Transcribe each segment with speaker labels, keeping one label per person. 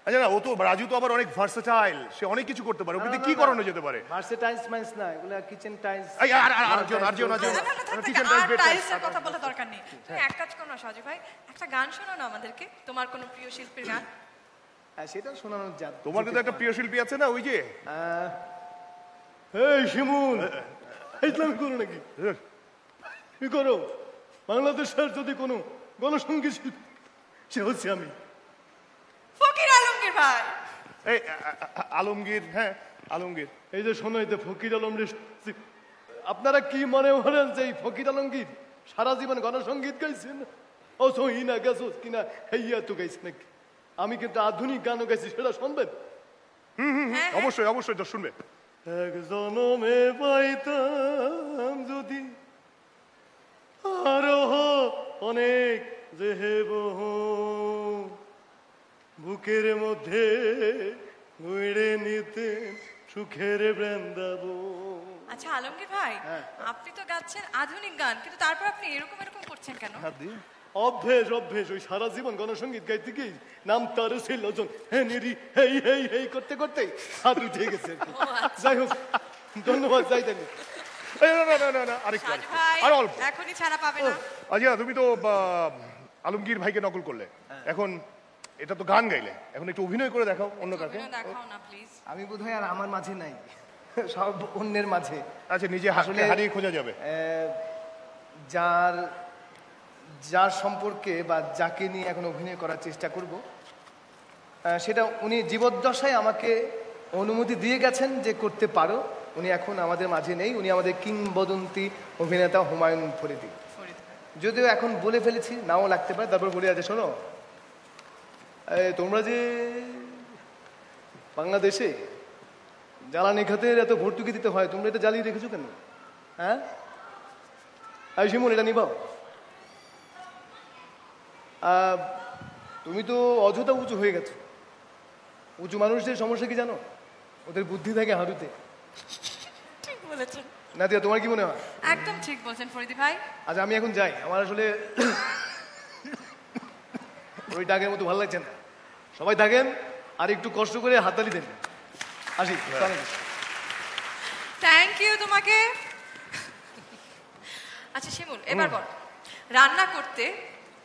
Speaker 1: আচ্ছা না, ও তো রাজু তো আবার অনেক ভার্সেটাইল, সে অনেক কিছু করতে পারে, ওকে কি করানো যেতে পারে?
Speaker 2: ভার্সেটাইলস মাইন্স না, এগুলা কিচেন টাইলস।
Speaker 1: এই
Speaker 3: টাইলসের কথা বলা দরকার নেই। তুমি এক কাজ করো না সাজু ভাই, একটা গান শোনাও না আমাদেরকে, তোমার কোনো প্রিয় শিল্পীর গান।
Speaker 2: সেটা শোনানো যাবে।
Speaker 1: তোমার কিন্তু একটা প্রিয় শিল্পী আছে না, ওই যে
Speaker 2: এই শিমুল, ইসলামি করো নাকি? কি করো? বাংলাদেশের যদি কোনো গণসঙ্গীত শিল্পী, সে হচ্ছে আমি,
Speaker 3: ফকির আলমগীর ভাই।
Speaker 1: এই আলমগীর, হ্যাঁ আলমগীর।
Speaker 2: এই যে শোনো, এই যে ফকির আলমগীর, আপনারা কি মনে করেন যে এই ফকির আলমগীর সারা জীবন গণসঙ্গীত গাইছেন? ও সহিনা গেছোস কিনা হেইয়া তো গাইছে নাকি? আমি কিন্তু আধুনিক গানও গাইছি, সেটা শুনবেন?
Speaker 1: অবশ্যই অবশ্যই তো শুনবে।
Speaker 2: এক জনমে পাইতাম যদি আরো অনেক যে হেবহ, বুকের মধ্যে ঘুরে নিতে সুখের বৃন্দাবন।
Speaker 3: আচ্ছা আলমগীর ভাই, আপনি তো গাচ্ছেন আধুনিক গান, কিন্তু তারপর আপনি এরকম করছেন কেন?
Speaker 2: অভ্যেস অভ্যেস, ওই সারা জীবন গণসঙ্গীত গাইতে গিয়ে নাম তার ছিল জন, হেই হেই হেই করতে করতে হাত উঠে গেছে। যাই হোক, ধন্যবাদ। যাই দেন
Speaker 3: এখনই ছাড়া পাবে না।
Speaker 1: আচ্ছা, তুমি তো আলমগীর ভাইকে নকল করলে, এখন এটা তো গান গাইলে, এখন একটু অভিনয় করে দেখাও অন্য কাকে।
Speaker 2: আমি বোধহয় আর আমার মাঝে নাই, সব অন্যের মাঝে।
Speaker 1: আচ্ছা, নিজে হারিয়ে খোঁজা যাবে।
Speaker 2: যার সম্পর্কে বা যাকে নিয়ে এখন অভিনয় করার চেষ্টা করব, সেটা উনি জীবদ্দশায় আমাকে অনুমতি দিয়ে গেছেন যে করতে পারো। উনি এখন আমাদের মাঝে নেই, উনি আমাদের কিংবদন্তি অভিনেতা হুমায়ুন ফরিদি। যদিও এখন বলে ফেলেছি, নাও লাগতে পারে, তারপর বলে আছে, শোনো তোমরা যে বাংলাদেশে জ্বালানি খাতের এত ভর্তুকি দিতে হয়, তোমরা এটা জ্বালিয়ে রেখেছো কেন? হ্যাঁ শিমুল, এটা নিবাও। তুমি তো অযথা উঁচু হয়ে গেছো। উঁচু মানুষদের সমস্যা কি জানো? ওদের বুদ্ধি থাকে হাঁটুতে।
Speaker 3: ঠিক বলেছেন
Speaker 2: নাদিয়া, তোমার কি মনে হয়?
Speaker 3: একদম ঠিক বলছেন ফরিদি ভাই।
Speaker 2: আচ্ছা, আমি এখন যাই, আমার আসলে ওই ডাকের মতো ভালো লাগছে না। সবাই থাকেন, আর একটু কষ্ট করে হাততালি দেন। আসি।
Speaker 3: থ্যাংক ইউ তোমাকে। আচ্ছা শিমুল, এবার বল, রান্না করতে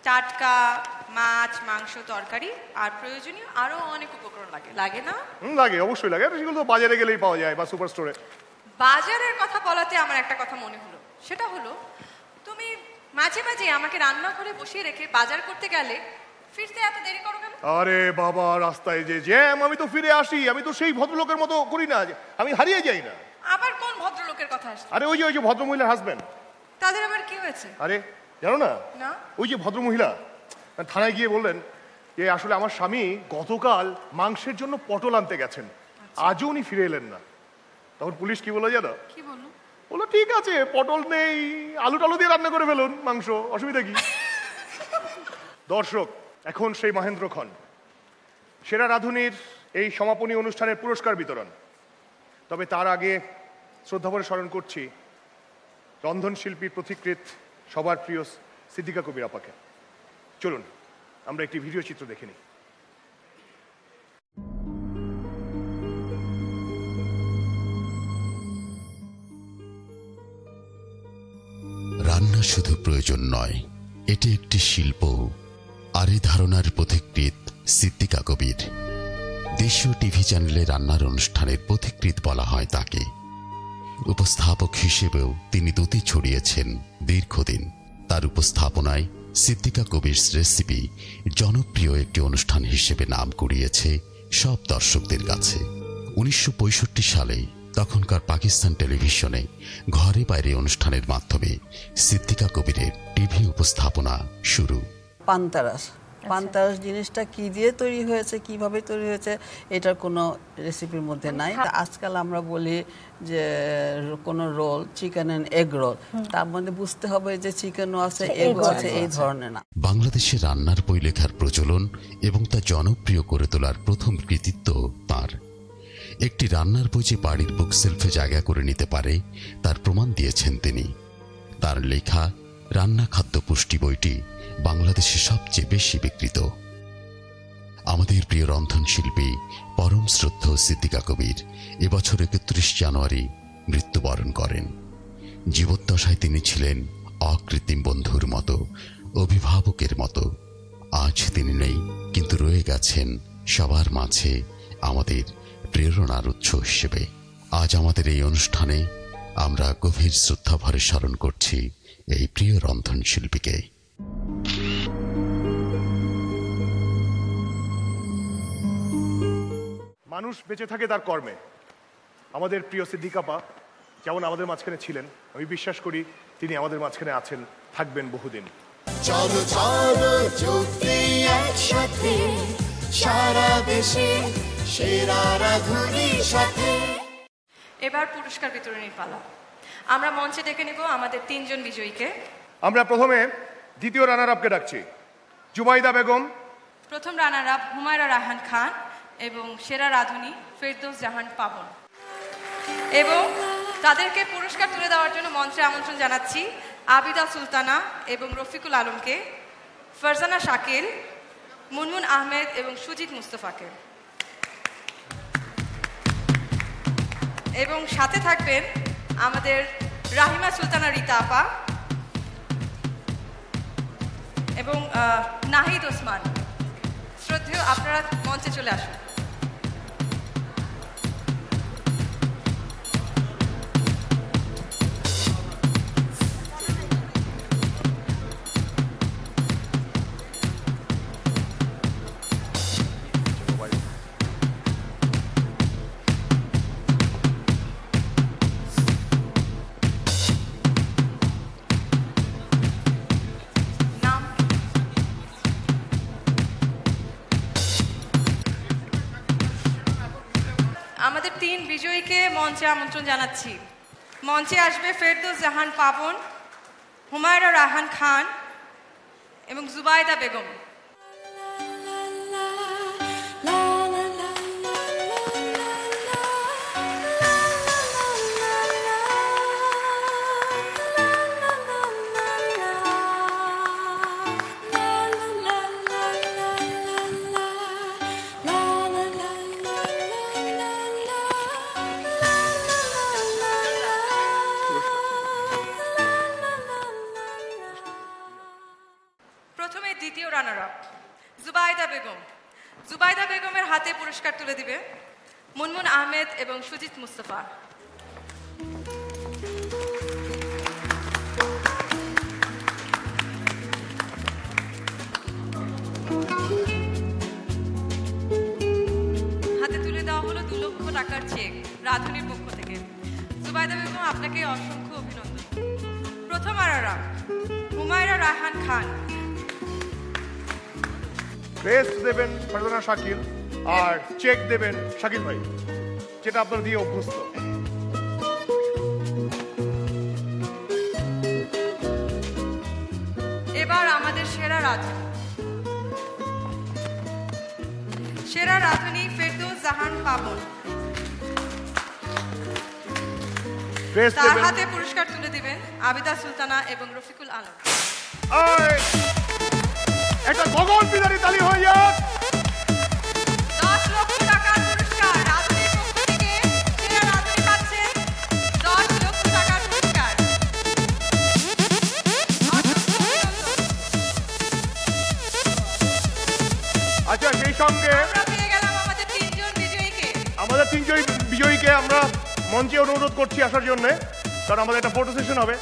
Speaker 3: টাটকা মাছ, মাংস, তরকারি আর প্রয়োজনীয় আরো অনেক উপকরণ লাগে, লাগে না?
Speaker 1: লাগে, অবশ্যই লাগে। সেগুলো তো বাজারে গেলেই পাওয়া যায় বা সুপার স্টোরে।
Speaker 3: বাজারের কথা বলাতে আমার একটা কথা মনে হলো, সেটা হলো তুমি মাঝে মাঝে আমাকে রান্না করে বসিয়ে রেখে বাজার করতে গেলে ফিরতে এত দেরি করো কেন?
Speaker 1: আরে বাবা, রাস্তায় যে জ্যাম, আমি তো ফিরে আসি। আমি তো সেই ভদ্রলোকের মতো করি না, আমি হারিয়ে যাই না।
Speaker 3: আবার কোন ভদ্রলোকের কথা আসছে?
Speaker 1: আরে ওই যে ভদ্রমহিলার হাজবেন্ড।
Speaker 3: তাদের আবার কি হয়েছে?
Speaker 1: আরে জানো না,
Speaker 3: না
Speaker 1: ওই যে ভদ্রমহিলা থানায় গিয়ে বললেন যে আসলে আমার স্বামী গতকাল মাংসের জন্য পটল আনতে গেছেন, আজও উনি ফিরে এলেন না। তখন পুলিশ কি বললো জানো?
Speaker 3: কি বললো?
Speaker 1: বললো ঠিক আছে, পটল নেই, আলু টালু দিয়ে রান্না করে ফেলুন মাংস, অসুবিধা কি? দর্শক, এখন সেই মহেন্দ্রক্ষণ, সেরা রাঁধুনির এই সমাপনী অনুষ্ঠানের পুরস্কার বিতরণ। তবে তার আগে শ্রদ্ধাভরে স্মরণ করছি রন্ধনশিল্পীর পথিকৃৎ, সবার প্রিয় সিদ্দিকা কবির আপাকে। চলুন আমরা একটি ভিডিও চিত্র দেখে নিই।
Speaker 4: রান্না শুধু প্রয়োজন নয়, এটি একটি শিল্প। আর এই ধারণার পথিকৃৎ সিদ্দিকা কবির। দেশীয় টিভি চ্যানেলে রান্নার অনুষ্ঠানের পথিকৃৎ বলা হয় তাকে। উপস্থাপক হিসেবেও তিনি দ্যুতি ছড়িয়েছেন দীর্ঘদিন। তার উপস্থাপনায় সিদ্দিকা কবির রেসিপি জনপ্রিয় একটি অনুষ্ঠান হিসেবে নাম কুড়িয়েছে সব দর্শকদের কাছে। 1965 সালে তখনকার পাকিস্তান টেলিভিশনে ঘরে বাইরে অনুষ্ঠানের মাধ্যমে সিদ্দিকা কবিরের টিভি উপস্থাপনা শুরু।
Speaker 5: পান্তারাস জিনিসটা কি দিয়ে তৈরি হয়েছে, কিভাবে তৈরি হয়েছে, এটার কোনো রেসিপির মধ্যে নাই। আজকাল আমরা বলি যে কোনো roll, chicken and egg roll, তার মধ্যে বুঝতে হবে যে চিকেনও আছে, এগও আছে, এই ধরনের না।
Speaker 4: বাংলাদেশে রান্নার বই লেখার প্রচলন এবং তা জনপ্রিয় করে তোলার প্রথম কৃতিত্ব তাঁর। একটি রান্নার বই যে বাড়ির বুকশেলফে জায়গা করে নিতে পারে তার প্রমাণ দিয়েছেন তিনি। তার লেখা রান্না খাদ্য পুষ্টি বইটি বাংলাদেশে সবচেয়ে বেশি বিক্রিত। আমাদের প্রিয় রন্ধনশিল্পী পরম শ্রদ্ধেয় সিদ্দিকা কবির এবছর 31 জানুয়ারি মৃত্যুবরণ করেন। জীবদ্দশায় তিনি ছিলেন অকৃত্রিম বন্ধুর মতো, অভিভাবকের মতো। আজ তিনি নেই, কিন্তু রয়ে গেছেন সবার মাঝে আমাদের প্রেরণার উৎস হিসেবে। আজ আমাদের এই অনুষ্ঠানে আমরা গভীর শ্রদ্ধাভরে স্মরণ করছি এই প্রিয় রন্ধনশিল্পীকে।
Speaker 1: মানুষ বেঁচে থাকে তার কর্মে। আমাদের প্রিয় সিদ্দিকাপা যেমন আমাদের মাঝখানে ছিলেন, আমি বিশ্বাস করি তিনি আমাদের মাঝখানে আছেন, থাকবেন বহুদিন।
Speaker 6: চলো চলো চলতে একসাথে সারা দেশে সেরা রাধুনির সাথে।
Speaker 3: এবার পুরস্কার বিতরণীর পালা। আমরা মঞ্চে ডেকে নেব আমাদের 3 জন বিজয়ীকে।
Speaker 1: আমরা প্রথমে দ্বিতীয় রানার আপকে ডাকছি, জুবাইদা বেগম।
Speaker 3: প্রথম রানার আপ হুমায়রা রায়হান খান এবং সেরা রাঁধুনি ফেরদৌস জাহান পাবন। এবং তাদেরকে পুরস্কার তুলে দেওয়ার জন্য মঞ্চে আমন্ত্রণ জানাচ্ছি আবিদা সুলতানা এবং রফিকুল আলমকে, ফারজানা শাকিল, মুনমুন আহমেদ এবং সুজিত মুস্তফাকে। এবং সাথে থাকবেন আমাদের রাহিমা সুলতানা রীতা আপা এবং নাহিদ ওসমান। শ্রদ্ধেয়, আপনারা মঞ্চে চলে আসুন। আমাদের 3 বিজয়ীকে মঞ্চে আমন্ত্রণ জানাচ্ছি। মঞ্চে আসবে ফেরদৌস জাহান পাবন, হুমায়রা রায়হান খান এবং জুবাইদা বেগম। প্রথমে দ্বিতীয় রানার আপ জুবাইদা বেগম। জুবাইদা বেগমের হাতে পুরস্কার তুলে দিবে মুনমুন আহমেদ এবং সুজিত মুস্তফা। হাতে তুলে দেওয়া হলো 2 লক্ষ টাকার চেক রাঁধুনির পক্ষ থেকে। জুবাইদা বেগম, আপনাকে অসংখ্য অভিনন্দন। প্রথম রানার আপ হুমায়রা রায়হান খান।
Speaker 1: ক্রেস্ট দেবেন ফারজানা শাকিল আর চেক দেবেন শাকিল ভাই, যেটা আপনার দিয়ে অভ্যস্ত।
Speaker 3: এবার আমাদের সেরা রাঁধুনি। সেরা রাঁধুনি ফেরদৌস জাহান পাবন। তার হাতে পুরস্কার তুলে দিবেন আবিদা সুলতানা এবং রফিকুল আলম।
Speaker 1: একটা গগন বিদারী তালি হয়ে যাক।
Speaker 3: 10 লক্ষ টাকার পুরস্কার রাঁধুনির পক্ষ থেকে সেরা রাঁধুনি পাচ্ছেন 10 লক্ষ টাকার পুরস্কার।
Speaker 1: আচ্ছা, সেই সঙ্গে
Speaker 3: আমরা পেয়ে গেলাম আমাদের 3 জন বিজয়ীকে।
Speaker 1: আমাদের 3 জন বিজয়ীকে আমরা মঞ্চে অনুরোধ করছি আসার জন্য, কারণ আমাদের একটা ফটো সেশন হবে।